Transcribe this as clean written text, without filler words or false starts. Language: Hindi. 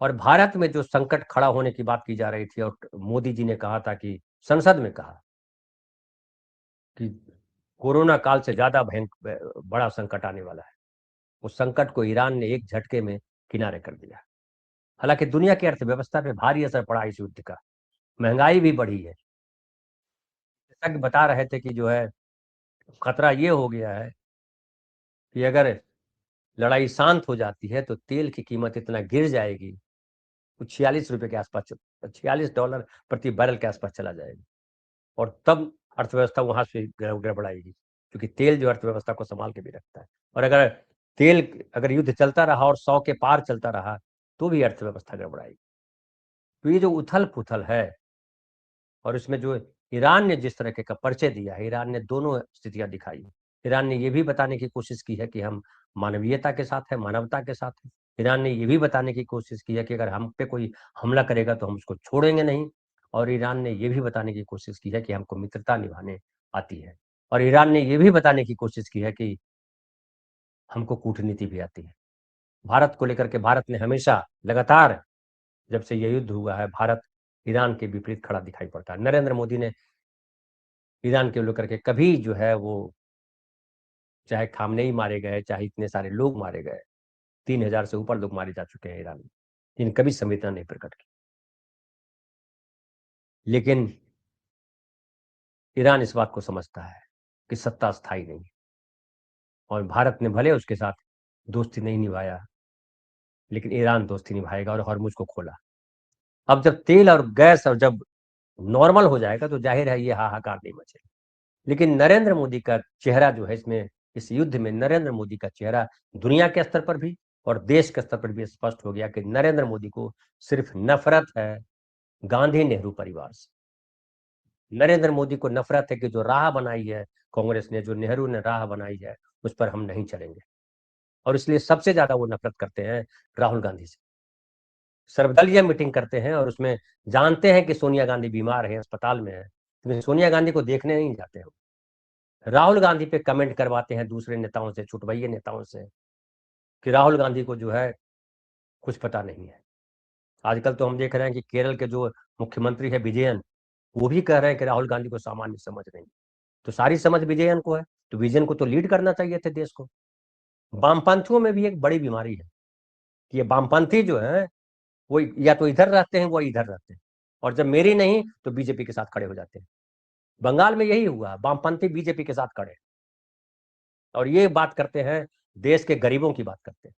और भारत में जो संकट खड़ा होने की बात की जा रही थी और मोदी जी ने कहा था कि संसद में कहा कि कोरोना काल से ज़्यादा बड़ा संकट आने वाला है। उस संकट को ईरान ने एक झटके में किनारे कर दिया। हालाँकि दुनिया की अर्थव्यवस्था पे भारी असर पड़ा इस युद्ध का, महँगाई भी बढ़ी है। विशेषज्ञ बता रहे थे कि जो है खतरा ये हो गया है कि अगर लड़ाई शांत हो जाती है तो तेल की कीमत इतना गिर जाएगी, वो $46 के आसपास $46 प्रति बैरल के आसपास चला जाएगा और तब अर्थव्यवस्था वहाँ से गड़बड़ाएगी, क्योंकि तेल जो अर्थव्यवस्था को सँभाल के भी रखता है। और अगर युद्ध चलता रहा और 100 के पार चलता रहा, तो भी अर्थव्यवस्था गड़बड़ाएगी। तो ये जो उथल-पुथल है और इसमें जो ईरान ने जिस तरीके का परिचय दिया है, ईरान ने दोनों स्थितियाँ दिखाई हैं। ईरान ने ये भी बताने की कोशिश की है कि हम मानवीयता के साथ हैं, मानवता के साथ हैं। ईरान ने ये भी बताने की कोशिश की है कि अगर हम पे कोई हमला करेगा तो हम उसको छोड़ेंगे नहीं, और ईरान ने ये भी बताने की कोशिश की है कि हमको मित्रता निभाने आती है। और ईरान ने ये भी बताने की कोशिश की है कि हमको कूटनीति भी आती है। भारत को लेकर के भारत ने हमेशा लगातार, जब से ये युद्ध हुआ है, भारत ईरान के विपरीत खड़ा दिखाई पड़ता है। नरेंद्र मोदी ने ईरान को लेकर के कभी जो है वो, चाहे खामनेई मारे गए, चाहे इतने सारे लोग मारे गए, 3000 से ऊपर लोग मारे जा चुके हैं ईरान में, लेकिन कभी संवेदना नहीं प्रकट की। लेकिन ईरान इस बात को समझता है कि सत्ता स्थायी नहीं है और भारत ने भले उसके साथ दोस्ती नहीं निभाया, लेकिन ईरान दोस्ती निभाएगा और हॉर्मुज़ को खोला। अब जब तेल और गैस और जब नॉर्मल हो जाएगा तो ज़ाहिर है ये हाहाकार नहीं मचेगा। लेकिन नरेंद्र मोदी का चेहरा जो है इसमें, इस युद्ध में नरेंद्र मोदी का चेहरा दुनिया के स्तर पर भी और देश के स्तर पर भी स्पष्ट हो गया कि नरेंद्र मोदी को सिर्फ नफ़रत है गांधी नेहरू परिवार से। नरेंद्र मोदी को नफ़रत है कि जो राह बनाई है कांग्रेस ने, जो नेहरू ने राह बनाई है, उस पर हम नहीं चलेंगे। और इसलिए सबसे ज़्यादा वो नफ़रत करते हैं राहुल गांधी से। सर्वदलीय मीटिंग करते हैं और उसमें जानते हैं कि सोनिया गांधी बीमार है, अस्पताल में है, लेकिन सोनिया गांधी को देखने नहीं जाते हैं। राहुल गांधी पे कमेंट करवाते हैं दूसरे नेताओं से, छुटभइये नेताओं से, कि राहुल गांधी को जो है कुछ पता नहीं है। आजकल तो हम देख रहे हैं कि केरल के जो मुख्यमंत्री है विजयन, वो भी कह रहे हैं कि राहुल गांधी को सामान्य समझ नहीं। तो सारी समझ विजयन को है, तो विजयन को तो लीड करना चाहिए थे देश को। वामपंथियों में भी एक बड़ी बीमारी है कि ये वामपंथी जो है वो या तो इधर रहते हैं, वो इधर रहते हैं, और जब मेरी नहीं तो बीजेपी के साथ खड़े हो जाते हैं। बंगाल में यही हुआ, वामपंथी बीजेपी के साथ खड़े, और ये बात करते हैं, देश के गरीबों की बात करते हैं।